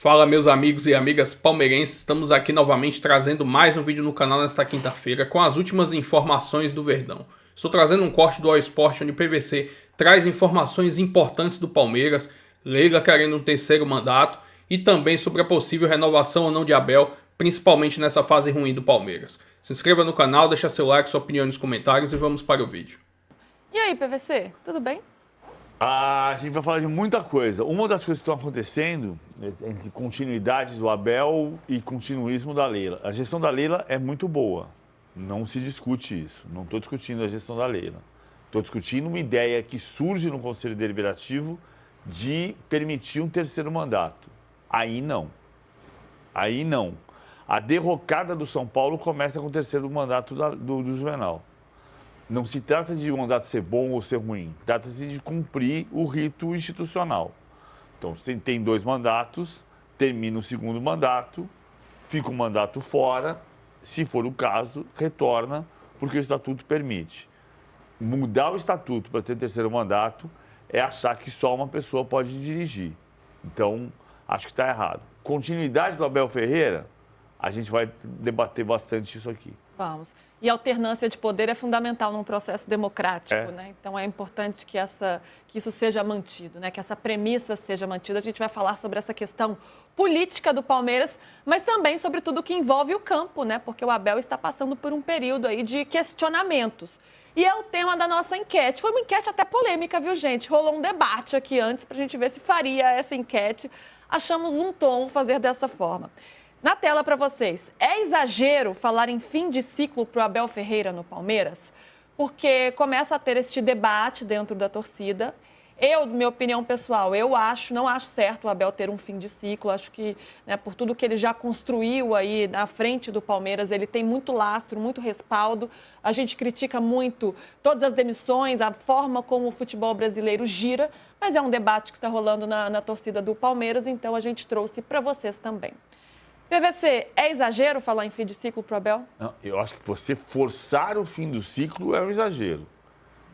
Fala, meus amigos e amigas palmeirenses, estamos aqui novamente trazendo mais um vídeo no canal nesta quinta-feira com as últimas informações do Verdão. Estou trazendo um corte do All Sport onde o PVC traz informações importantes do Palmeiras, Leila querendo um terceiro mandato e também sobre a possível renovação ou não de Abel, principalmente nessa fase ruim do Palmeiras. Se inscreva no canal, deixa seu like, sua opinião nos comentários e vamos para o vídeo. E aí, PVC, tudo bem? A gente vai falar de muita coisa. Uma das coisas que estão acontecendo entre continuidade do Abel e continuismo da Leila. A gestão da Leila é muito boa. Não se discute isso. Não estou discutindo a gestão da Leila. Estou discutindo uma ideia que surge no Conselho Deliberativo de permitir um terceiro mandato. Aí não. Aí não. A derrocada do São Paulo começa com o terceiro mandato do Juvenal. Não se trata de um mandato ser bom ou ser ruim. Trata-se de cumprir o rito institucional. Então, você tem 2 mandatos, termina o segundo mandato, fica o mandato fora, se for o caso, retorna, porque o estatuto permite. Mudar o estatuto para ter terceiro mandato é achar que só uma pessoa pode dirigir. Então, acho que está errado. Continuidade do Abel Ferreira, a gente vai debater bastante isso aqui. Vamos. E a alternância de poder é fundamental num processo democrático, né? Então é importante que isso seja mantido, né? Que essa premissa seja mantida. A gente vai falar sobre essa questão política do Palmeiras, mas também sobre tudo que envolve o campo, né? Porque o Abel está passando por um período aí de questionamentos. E é o tema da nossa enquete. Foi uma enquete até polêmica, viu, gente? Rolou um debate aqui antes para a gente ver se faria essa enquete. Achamos um tom fazer dessa forma. Na tela para vocês, é exagero falar em fim de ciclo para o Abel Ferreira no Palmeiras? Porque começa a ter este debate dentro da torcida. Minha opinião pessoal, não acho certo o Abel ter um fim de ciclo. Acho que, né, por tudo que ele já construiu aí na frente do Palmeiras, ele tem muito lastro, muito respaldo. A gente critica muito todas as demissões, a forma como o futebol brasileiro gira, mas é um debate que está rolando na torcida do Palmeiras, então a gente trouxe para vocês também. PVC, é exagero falar em fim de ciclo para o Abel? Não, eu acho que você forçar o fim do ciclo é um exagero.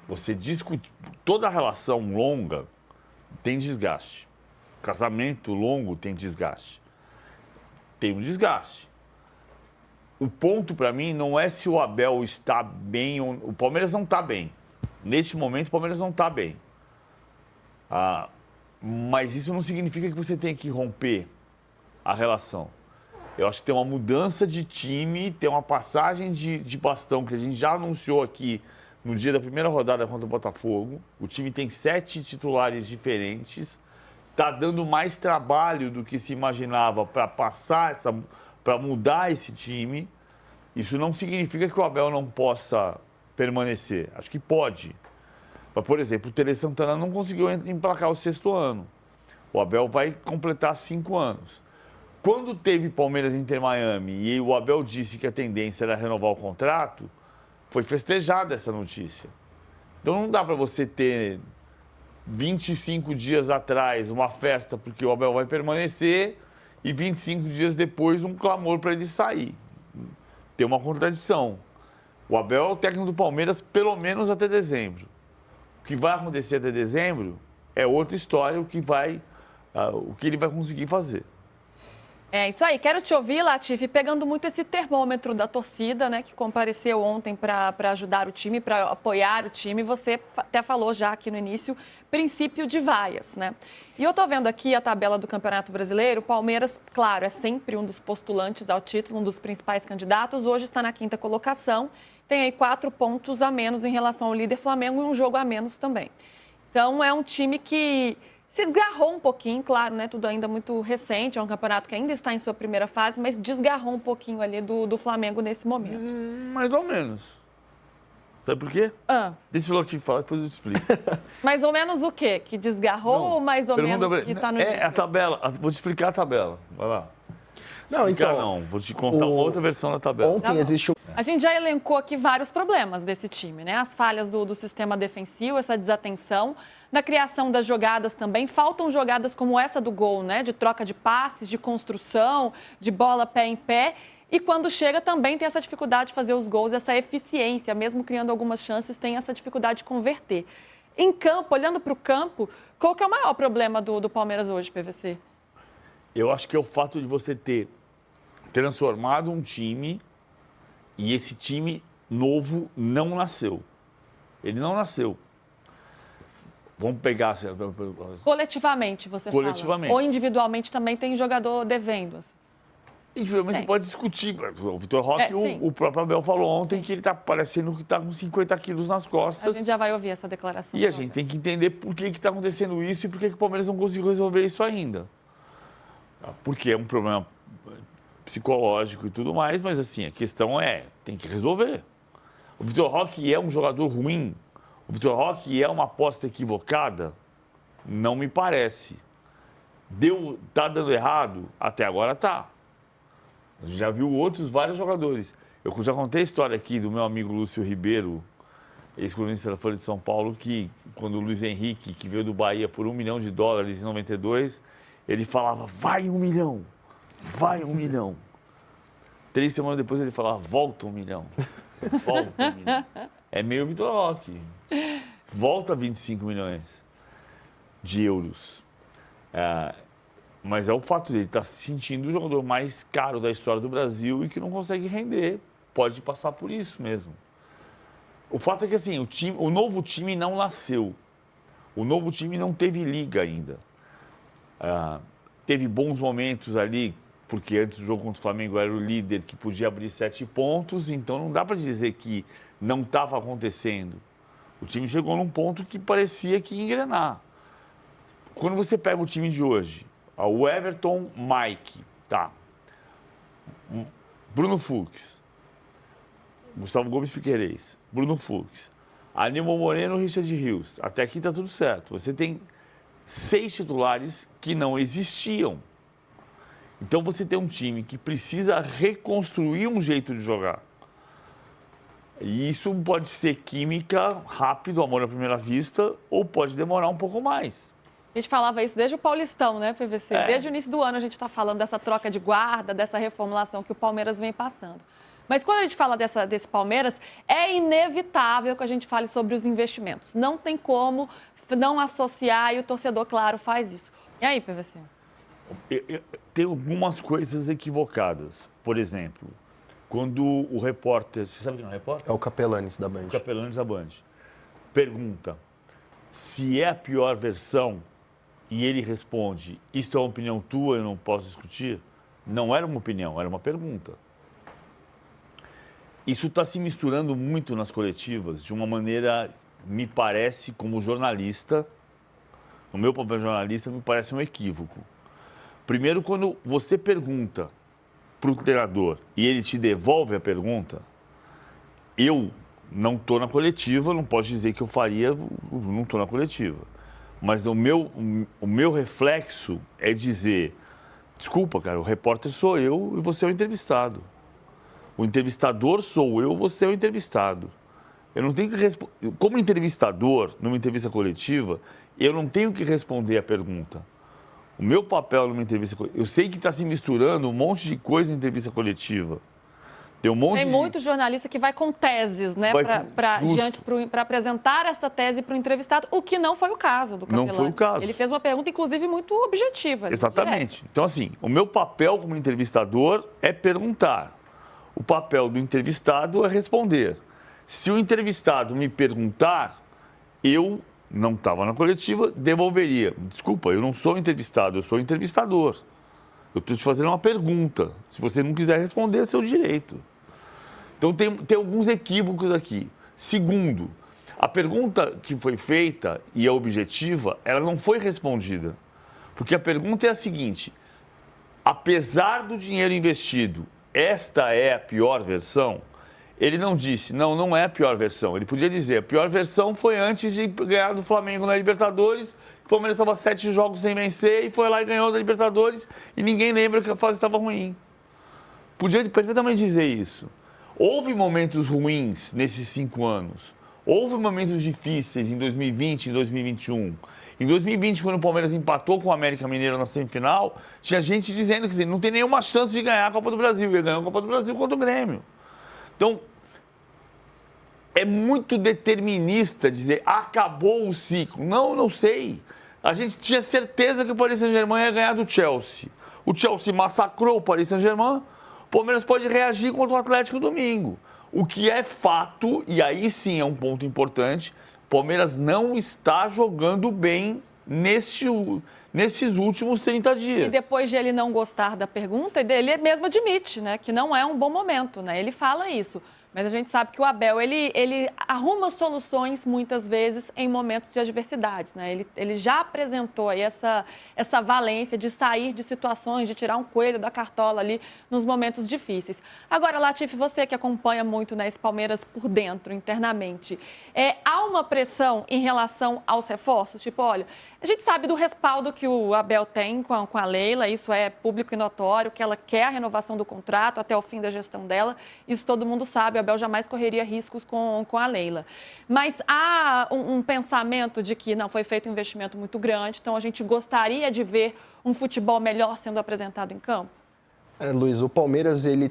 Você discute. Toda relação longa tem desgaste. Casamento longo tem desgaste. Tem um desgaste. O ponto para mim não é se o Abel está bem ou... O Palmeiras não está bem. Neste momento, o Palmeiras não está bem. Mas isso não significa que você tenha que romper a relação. Eu acho que tem uma mudança de time, tem uma passagem de bastão que a gente já anunciou aqui no dia da primeira rodada contra o Botafogo. O time tem 7 titulares diferentes. Está dando mais trabalho do que se imaginava para mudar esse time. Isso não significa que o Abel não possa permanecer. Acho que pode. Mas, por exemplo, o Tele Santana não conseguiu emplacar o 6º ano. O Abel vai completar 5 anos. Quando teve Palmeiras Inter Miami e o Abel disse que a tendência era renovar o contrato, foi festejada essa notícia. Então não dá para você ter 25 dias atrás uma festa porque o Abel vai permanecer e 25 dias depois um clamor para ele sair. Tem uma contradição. O Abel é o técnico do Palmeiras pelo menos até dezembro. O que vai acontecer até dezembro é outra história, o que ele vai conseguir fazer. É isso aí. Quero te ouvir, Latifi, pegando muito esse termômetro da torcida, né, que compareceu ontem para ajudar o time, para apoiar o time. Você até falou já aqui no início, princípio de vaias, né? E eu tô vendo aqui a tabela do Campeonato Brasileiro. O Palmeiras, claro, é sempre um dos postulantes ao título, um dos principais candidatos. Hoje está na 5ª colocação. Tem aí 4 pontos a menos em relação ao líder Flamengo e um jogo a menos também. Então, é um time que se desgarrou um pouquinho, claro, né? Tudo ainda muito recente, é um campeonato que ainda está em sua primeira fase, mas desgarrou um pouquinho ali do Flamengo nesse momento. Mais ou menos. Sabe por quê? Deixa o Latifi falar, depois eu te explico. Mais ou menos o quê? Que desgarrou ou mais ou menos que está no início? É a tabela. Vou te explicar a tabela. Vai lá. Não, então, vou te contar uma outra versão da tabela. Ontem existe A gente já elencou aqui vários problemas desse time, né? As falhas do sistema defensivo, essa desatenção, da criação das jogadas também. Faltam jogadas como essa do gol, né? De troca de passes, de construção, de bola pé em pé. E quando chega também tem essa dificuldade de fazer os gols, essa eficiência, mesmo criando algumas chances, tem essa dificuldade de converter. Em campo, olhando para o campo, qual que é o maior problema do Palmeiras hoje, PVC? Eu acho que é o fato de você ter transformado um time e esse time novo não nasceu. Ele não nasceu. Vamos pegar... Coletivamente, você Coletivamente. fala. Ou individualmente também tem jogador devendo, assim. Individualmente você pode discutir. O Vitor Roque, o próprio Abel falou ontem que ele está parecendo que está com 50 quilos nas costas. A gente já vai ouvir essa declaração. E a gente tem que entender por que está acontecendo isso e por que o Palmeiras não conseguiu resolver isso ainda. Porque é um problema psicológico e tudo mais, mas assim, a questão tem que resolver. O Vitor Roque é um jogador ruim? O Vitor Roque é uma aposta equivocada? Não me parece. Tá dando errado? Até agora tá. A gente já viu vários jogadores. Eu já contei a história aqui do meu amigo Lúcio Ribeiro, ex-colunista da Folha de São Paulo, que quando o Luiz Henrique, que veio do Bahia por $1 milhão em 92, ele falava, vai 1 milhão, vai 1 milhão. 3 semanas depois ele falava, volta 1 milhão, volta 1 milhão. É meio Vitor Roque. Volta 25 milhões de euros. Mas é o fato dele estar se sentindo o jogador mais caro da história do Brasil e que não consegue render. Pode passar por isso mesmo. O fato é que assim, o novo time não nasceu. O novo time não teve liga ainda. Teve bons momentos ali, porque antes do jogo contra o Flamengo era o líder que podia abrir 7 pontos, então não dá para dizer que não estava acontecendo. O time chegou num ponto que parecia que ia engrenar. Quando você pega o time de hoje, o Everton, Mike, tá. Bruno Fux, Gustavo Gomes Piquerez, Bruno Fux, Aníbal Moreno, Richard Rios. Até aqui tá tudo certo. Você tem 6 titulares que não existiam. Então você tem um time que precisa reconstruir um jeito de jogar. E isso pode ser química, rápido, amor à primeira vista, ou pode demorar um pouco mais. A gente falava isso desde o Paulistão, né, PVC? Desde o início do ano a gente está falando dessa troca de guarda, dessa reformulação que o Palmeiras vem passando. Mas quando a gente fala desse Palmeiras, é inevitável que a gente fale sobre os investimentos. Não tem como não associar e o torcedor, claro, faz isso. E aí, PVC? Tem algumas coisas equivocadas. Por exemplo, quando o repórter... Você sabe quem é o repórter? É o Capelanes da Band. O Capelanes da Band. Pergunta se é a pior versão e ele responde, isto é uma opinião tua, eu não posso discutir. Não era uma opinião, era uma pergunta. Isso está se misturando muito nas coletivas de uma maneira, me parece, como jornalista, no meu papel de jornalista, me parece um equívoco. Primeiro, quando você pergunta para o treinador e ele te devolve a pergunta, eu não estou na coletiva, não posso dizer que eu faria, não estou na coletiva. Mas o meu reflexo é dizer, desculpa, cara, o repórter sou eu e você é o entrevistado. O entrevistador sou eu, você é o entrevistado. Eu não tenho que responder. Como entrevistador, numa entrevista coletiva, eu não tenho que responder a pergunta. O meu papel numa entrevista coletiva... Eu sei que está se misturando um monte de coisa em entrevista coletiva. Tem muitos jornalistas que vai com teses, né? Para apresentar esta tese para o entrevistado, o que não foi o caso do Capelanes. Não foi o caso. Ele fez uma pergunta, inclusive, muito objetiva. Exatamente. Direto. Então, assim, o meu papel como entrevistador é perguntar. O papel do entrevistado é responder. Se o entrevistado me perguntar, eu não estava na coletiva, devolveria. Desculpa, eu não sou entrevistado, eu sou entrevistador. Eu estou te fazendo uma pergunta. Se você não quiser responder, é seu direito. Então, tem alguns equívocos aqui. Segundo, a pergunta que foi feita e é objetiva, ela não foi respondida. Porque a pergunta é a seguinte: apesar do dinheiro investido, esta é a pior versão? Ele não disse, não é a pior versão. Ele podia dizer, a pior versão foi antes de ganhar do Flamengo na Libertadores, o Palmeiras estava 7 jogos sem vencer e foi lá e ganhou da Libertadores e ninguém lembra que a fase estava ruim. Podia perfeitamente dizer isso. Houve momentos ruins nesses 5 anos. Houve momentos difíceis em 2020 e em 2021. Em 2020, quando o Palmeiras empatou com o América Mineiro na semifinal, tinha gente dizendo que não tem nenhuma chance de ganhar a Copa do Brasil. Ia ganhar a Copa do Brasil contra o Grêmio. Então, é muito determinista dizer, acabou o ciclo. Não sei. A gente tinha certeza que o Paris Saint-Germain ia ganhar do Chelsea. O Chelsea massacrou o Paris Saint-Germain. O Palmeiras pode reagir contra o Atlético domingo. O que é fato, e aí sim é um ponto importante, o Palmeiras não está jogando bem nesses últimos 30 dias. E depois de ele não gostar da pergunta, ele mesmo admite, né, que não é um bom momento, né? Ele fala isso. Mas a gente sabe que o Abel, ele arruma soluções, muitas vezes, em momentos de adversidades, né? Ele já apresentou aí essa valência de sair de situações, de tirar um coelho da cartola ali nos momentos difíceis. Agora, Latifi, você que acompanha muito, né, esse Palmeiras por dentro, internamente, há uma pressão em relação aos reforços? Tipo, olha, a gente sabe do respaldo que o Abel tem com a Leila, isso é público e notório, que ela quer a renovação do contrato até o fim da gestão dela, isso todo mundo sabe. O Abel jamais correria riscos com a Leila. Mas há um pensamento de que não foi feito um investimento muito grande, então a gente gostaria de ver um futebol melhor sendo apresentado em campo? Luiz, o Palmeiras ele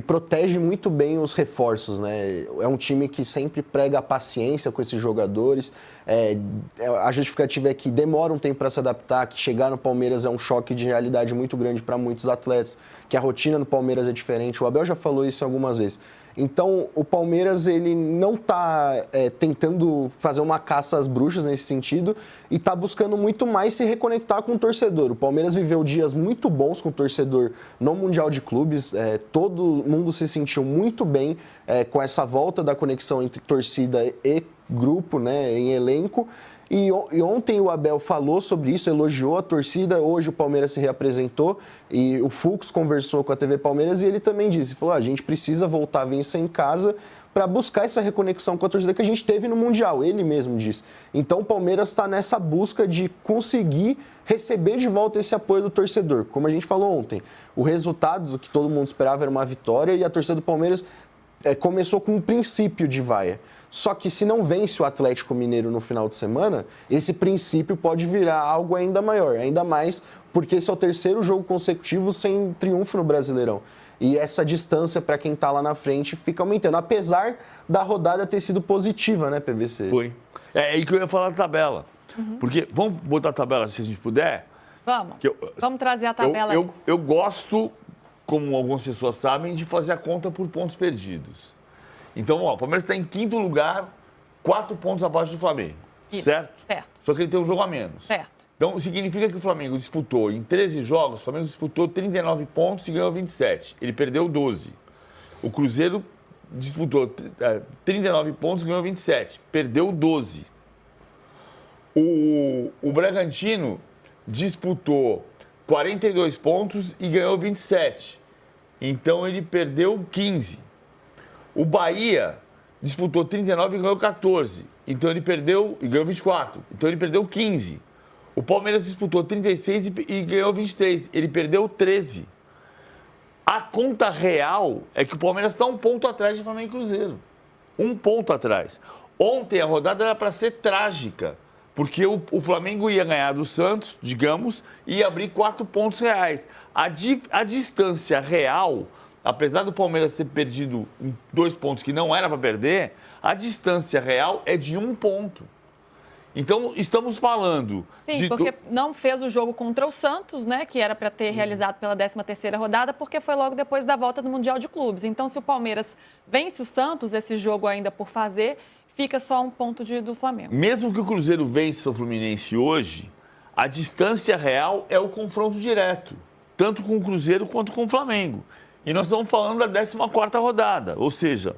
protege muito bem os reforços, né? É um time que sempre prega a paciência com esses jogadores. A justificativa é que demora um tempo para se adaptar, que chegar no Palmeiras é um choque de realidade muito grande para muitos atletas, que a rotina no Palmeiras é diferente. O Abel já falou isso algumas vezes. Então, o Palmeiras ele não está tentando fazer uma caça às bruxas nesse sentido e está buscando muito mais se reconectar com o torcedor. O Palmeiras viveu dias muito bons com o torcedor no Mundial de Clubes. Todo mundo se sentiu muito bem com essa volta da conexão entre torcida e grupo, né, em elenco. E ontem o Abel falou sobre isso, elogiou a torcida. Hoje o Palmeiras se reapresentou e o Fux conversou com a TV Palmeiras e ele também disse, falou, a gente precisa voltar a vencer em casa para buscar essa reconexão com a torcida que a gente teve no Mundial, ele mesmo disse. Então o Palmeiras está nessa busca de conseguir receber de volta esse apoio do torcedor. Como a gente falou ontem, o resultado que todo mundo esperava era uma vitória e a torcida do Palmeiras começou com um princípio de vaia. Só que se não vence o Atlético Mineiro no final de semana, esse princípio pode virar algo ainda maior. Ainda mais porque esse é o terceiro jogo consecutivo sem triunfo no Brasileirão. E essa distância para quem está lá na frente fica aumentando. Apesar da rodada ter sido positiva, né, PVC? Foi. É aí que eu ia falar da tabela. Porque, vamos botar a tabela se a gente puder? Vamos. Vamos trazer a tabela aí. Eu gosto, como algumas pessoas sabem, de fazer a conta por pontos perdidos. Então, o Palmeiras está em quinto lugar, 4 pontos abaixo do Flamengo. Isso, certo? Certo. Só que ele tem um jogo a menos. Certo. Então, significa que o Flamengo disputou em 13 jogos, o Flamengo disputou 39 pontos e ganhou 27. Ele perdeu 12. O Cruzeiro disputou 39 pontos e ganhou 27. Perdeu 12. O Bragantino disputou 42 pontos e ganhou 27. Então, ele perdeu 15. O Bahia disputou 39 e ganhou 14. Então ele perdeu e ganhou 24. Então ele perdeu 15. O Palmeiras disputou 36 e ganhou 23. Ele perdeu 13. A conta real é que o Palmeiras está 1 ponto atrás de Flamengo e Cruzeiro. 1 ponto atrás. Ontem a rodada era para ser trágica, porque o Flamengo ia ganhar do Santos, digamos, e ia abrir 4 pontos reais. A distância real, apesar do Palmeiras ter perdido 2 pontos que não era para perder, a distância real é de 1 ponto. Então, estamos falando... Sim, porque não fez o jogo contra o Santos, né, que era para ter realizado pela 13ª rodada, porque foi logo depois da volta do Mundial de Clubes. Então, se o Palmeiras vence o Santos, esse jogo ainda por fazer, fica só 1 ponto do Flamengo. Mesmo que o Cruzeiro vença o Fluminense hoje, a distância real é o confronto direto, tanto com o Cruzeiro quanto com o Flamengo. E nós estamos falando da 14ª rodada, ou seja,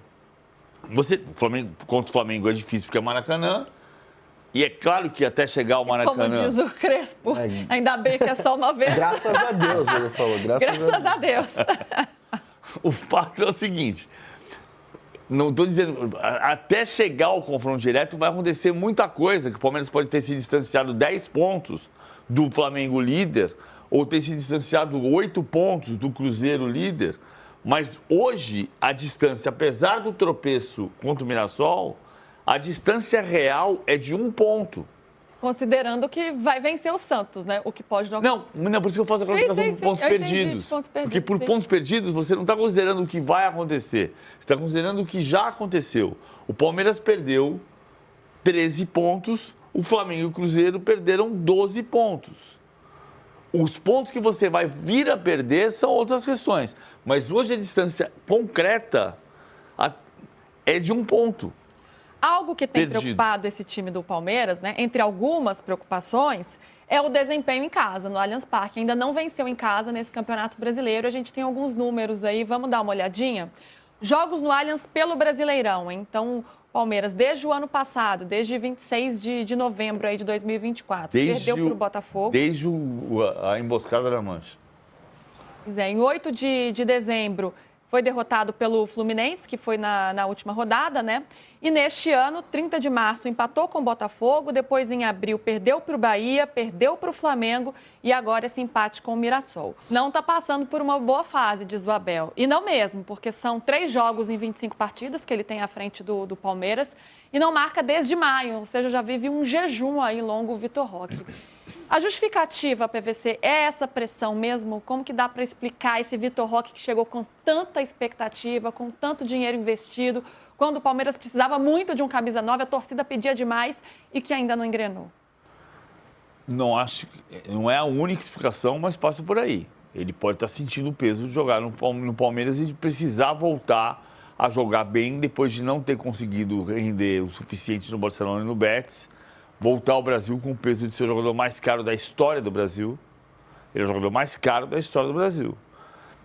contra o Flamengo é difícil porque é Maracanã, e é claro que até chegar ao Maracanã... Como diz o Crespo, ainda bem que é só uma vez. Graças a Deus, ele falou. Graças a Deus. O fato é o seguinte, não estou dizendo... Até chegar ao confronto direto vai acontecer muita coisa, que o Palmeiras pode ter se distanciado 10 pontos do Flamengo líder, ou ter se distanciado 8 pontos do Cruzeiro líder, mas hoje a distância, apesar do tropeço contra o Mirassol, a distância real é de 1 ponto. Considerando que vai vencer o Santos, né? O que pode não... Não, por isso que eu faço a classificação por pontos perdidos. Porque por pontos perdidos você não está considerando o que vai acontecer, você está considerando o que já aconteceu. O Palmeiras perdeu 13 pontos, o Flamengo e o Cruzeiro perderam 12 pontos. Os pontos que você vai vir a perder são outras questões. Mas hoje a distância concreta é de 1 ponto. Algo que tem perdido. preocupado esse time do Palmeiras, né, entre algumas preocupações, é o desempenho em casa, no Allianz Parque. Ainda não venceu em casa nesse Campeonato Brasileiro. A gente tem alguns números aí, vamos dar uma olhadinha? Jogos no Allianz pelo Brasileirão. Então, Palmeiras, desde o ano passado, desde 26 de novembro aí de 2024, perdeu para o Botafogo. Desde a emboscada da Mancha. Pois é, em 8 de dezembro, foi derrotado pelo Fluminense, que foi na última rodada, né? E neste ano, 30 de março, empatou com o Botafogo, depois em abril perdeu para o Bahia, perdeu para o Flamengo e agora esse empate com o Mirassol. Não está passando por uma boa fase, diz o Abel. E não mesmo, porque são 3 jogos em 25 partidas que ele tem à frente do Palmeiras e não marca desde maio, ou seja, já vive um jejum aí longo o Vitor Roque. A justificativa, PVC, é essa pressão mesmo? Como que dá para explicar esse Vitor Roque que chegou com tanta expectativa, com tanto dinheiro investido, quando o Palmeiras precisava muito de um camisa 9, a torcida pedia demais e que ainda não engrenou? Não é a única explicação, mas passa por aí. Ele pode estar sentindo o peso de jogar no Palmeiras e de precisar voltar a jogar bem depois de não ter conseguido render o suficiente no Barcelona e no Betis. Voltar ao Brasil com o peso de ser o jogador mais caro da história do Brasil. Ele é o jogador mais caro da história do Brasil.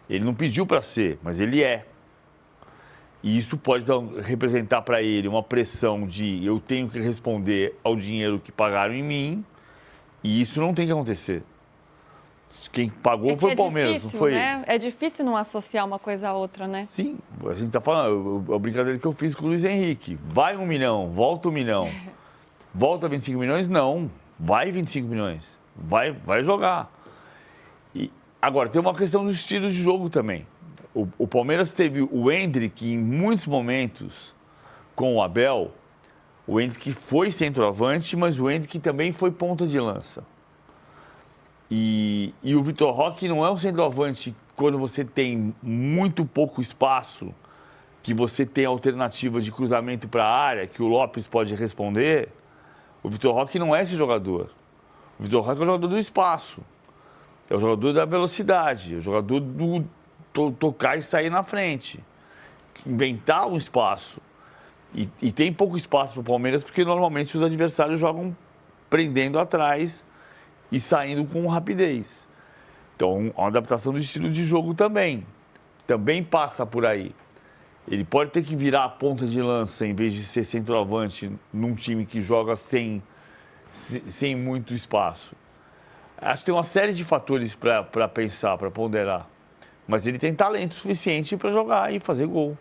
Ele não pediu para ser, mas ele é. E isso pode então, representar para ele uma pressão de eu tenho que responder ao dinheiro que pagaram em mim, e isso não tem que acontecer. Quem pagou foi o Palmeiras, difícil, não foi né? ele. É difícil não associar uma coisa a outra, né? Sim, a gente está falando, a brincadeira que eu fiz com o Luiz Henrique. Vai 1 milhão, volta 1 milhão. Volta 25 milhões? Não. Vai 25 milhões. Vai jogar. E, agora, tem uma questão do estilo de jogo também. O Palmeiras teve o Endrick em muitos momentos com o Abel. O Endrick foi centroavante, mas o Endrick também foi ponta de lança. E o Vitor Roque não é um centroavante quando você tem muito pouco espaço, que você tem alternativa de cruzamento para a área, que o Lopes pode responder. O Vitor Roque não é esse jogador. O Vitor Roque é o jogador do espaço. É o jogador da velocidade. É o jogador do tocar e sair na frente. Inventar um espaço. E tem pouco espaço para o Palmeiras, porque normalmente os adversários jogam prendendo atrás e saindo com rapidez. Então, a adaptação do estilo de jogo também passa por aí. Ele pode ter que virar a ponta de lança em vez de ser centroavante num time que joga sem muito espaço. Acho que tem uma série de fatores para pensar, para ponderar. Mas ele tem talento suficiente para jogar e fazer gol.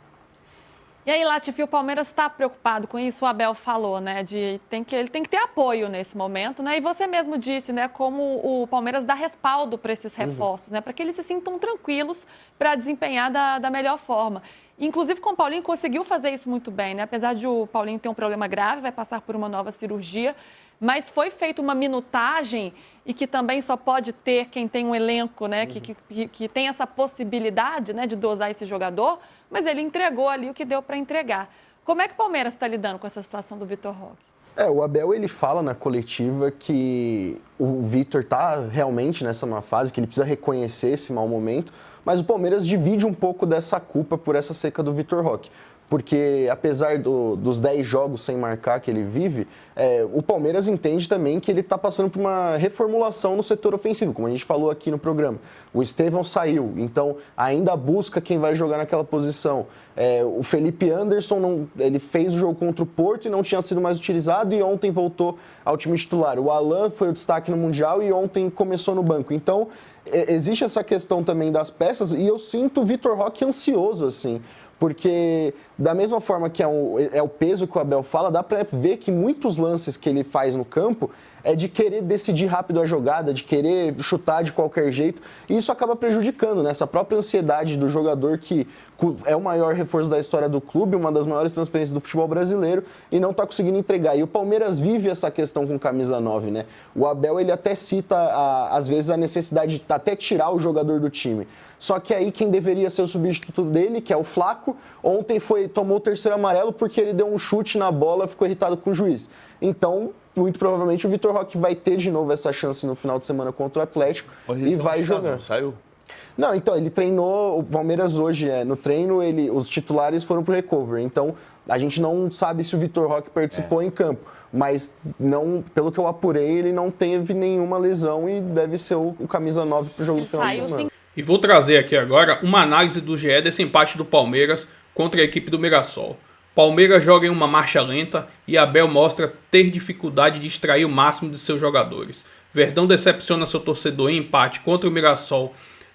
E aí, Latifi, o Palmeiras está preocupado com isso? O Abel falou, né? Ele tem que ter apoio nesse momento, né? E você mesmo disse, né? Como o Palmeiras dá respaldo para esses reforços, né? Para que eles se sintam tranquilos para desempenhar da melhor forma. Inclusive, com o Paulinho, conseguiu fazer isso muito bem, né? Apesar de o Paulinho ter um problema grave, vai passar por uma nova cirurgia, mas foi feita uma minutagem e que também só pode ter quem tem um elenco, né? Que tem essa possibilidade, né? De dosar esse jogador, mas ele entregou ali o que deu para entregar. Como é que o Palmeiras está lidando com essa situação do Vitor Roque? O Abel, ele fala na coletiva que o Vitor está realmente nessa má fase, que ele precisa reconhecer esse mau momento, mas o Palmeiras divide um pouco dessa culpa por essa seca do Vitor Roque. Porque, apesar dos 10 jogos sem marcar que ele vive, o Palmeiras entende também que ele está passando por uma reformulação no setor ofensivo, como a gente falou aqui no programa. O Estevão saiu, então ainda busca quem vai jogar naquela posição. O Felipe Anderson, ele fez o jogo contra o Porto e não tinha sido mais utilizado, e ontem voltou ao time titular. O Alan foi o destaque no Mundial e ontem começou no banco. Então, existe essa questão também das peças, e eu sinto o Vitor Roque ansioso, assim, porque da mesma forma que é o peso que o Abel fala, dá para ver que muitos lances que ele faz no campo é de querer decidir rápido a jogada, de querer chutar de qualquer jeito, e isso acaba prejudicando, né? Essa própria ansiedade do jogador, que é o maior reforço da história do clube, uma das maiores transferências do futebol brasileiro, e não está conseguindo entregar. E o Palmeiras vive essa questão com camisa 9, né? O Abel, ele até cita, às vezes, a necessidade de até tirar o jogador do time. Só que aí quem deveria ser o substituto dele, que é o Flaco, ontem tomou o terceiro amarelo porque ele deu um chute na bola, ficou irritado com o juiz. Então, muito provavelmente o Vitor Roque vai ter de novo essa chance no final de semana contra o Atlético e vai jogar. Saiu? Não, então, ele treinou, o Palmeiras hoje, no treino, os titulares foram pro recovery, então a gente não sabe se o Vitor Roque participou em campo, mas não, pelo que eu apurei, ele não teve nenhuma lesão e deve ser o camisa 9 pro jogo do final de semana. E vou trazer aqui agora uma análise do GE desse empate do Palmeiras contra a equipe do Mirassol. Palmeiras joga em uma marcha lenta e Abel mostra ter dificuldade de extrair o máximo de seus jogadores. Verdão decepciona seu torcedor em empate contra o Mirassol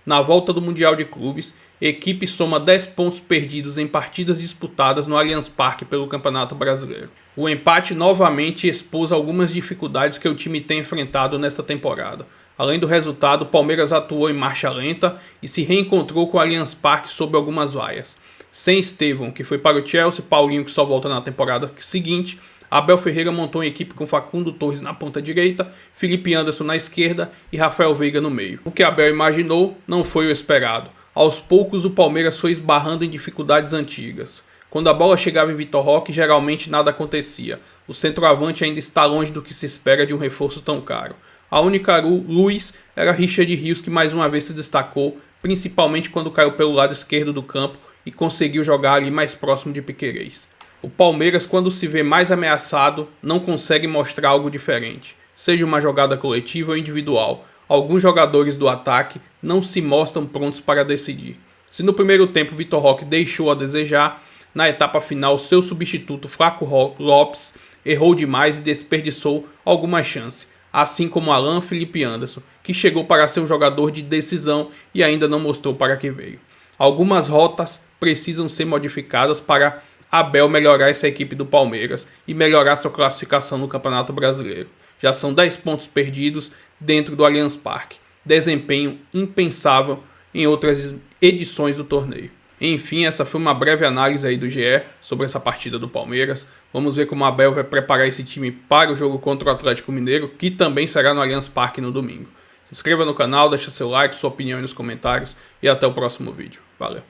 na volta do Mundial de Clubes. Equipe soma 10 pontos perdidos em partidas disputadas no Allianz Parque pelo Campeonato Brasileiro. O empate novamente expôs algumas dificuldades que o time tem enfrentado nesta temporada. Além do resultado, o Palmeiras atuou em marcha lenta e se reencontrou com o Allianz Parque sob algumas vaias. Sem Estevão, que foi para o Chelsea, Paulinho, que só volta na temporada seguinte, Abel Ferreira montou uma equipe com Facundo Torres na ponta direita, Felipe Anderson na esquerda e Rafael Veiga no meio. O que Abel imaginou não foi o esperado. Aos poucos, o Palmeiras foi esbarrando em dificuldades antigas. Quando a bola chegava em Vitor Roque, geralmente nada acontecia. O centroavante ainda está longe do que se espera de um reforço tão caro. A única luz era Richard Rios, que mais uma vez se destacou, principalmente quando caiu pelo lado esquerdo do campo e conseguiu jogar ali mais próximo de Piquerez. O Palmeiras, quando se vê mais ameaçado, não consegue mostrar algo diferente, seja uma jogada coletiva ou individual. Alguns jogadores do ataque não se mostram prontos para decidir. Se no primeiro tempo Vitor Roque deixou a desejar, na etapa final seu substituto Flaco Lopes errou demais e desperdiçou alguma chance, assim como Alan Felipe Anderson, que chegou para ser um jogador de decisão e ainda não mostrou para que veio. Algumas rotas precisam ser modificadas para Abel melhorar essa equipe do Palmeiras e melhorar sua classificação no Campeonato Brasileiro. Já são 10 pontos perdidos dentro do Allianz Parque. Desempenho impensável em outras edições do torneio. Enfim, essa foi uma breve análise aí do GE sobre essa partida do Palmeiras. Vamos ver como o Abel vai preparar esse time para o jogo contra o Atlético Mineiro, que também será no Allianz Parque no domingo. Se inscreva no canal, deixa seu like, sua opinião aí nos comentários e até o próximo vídeo. Valeu!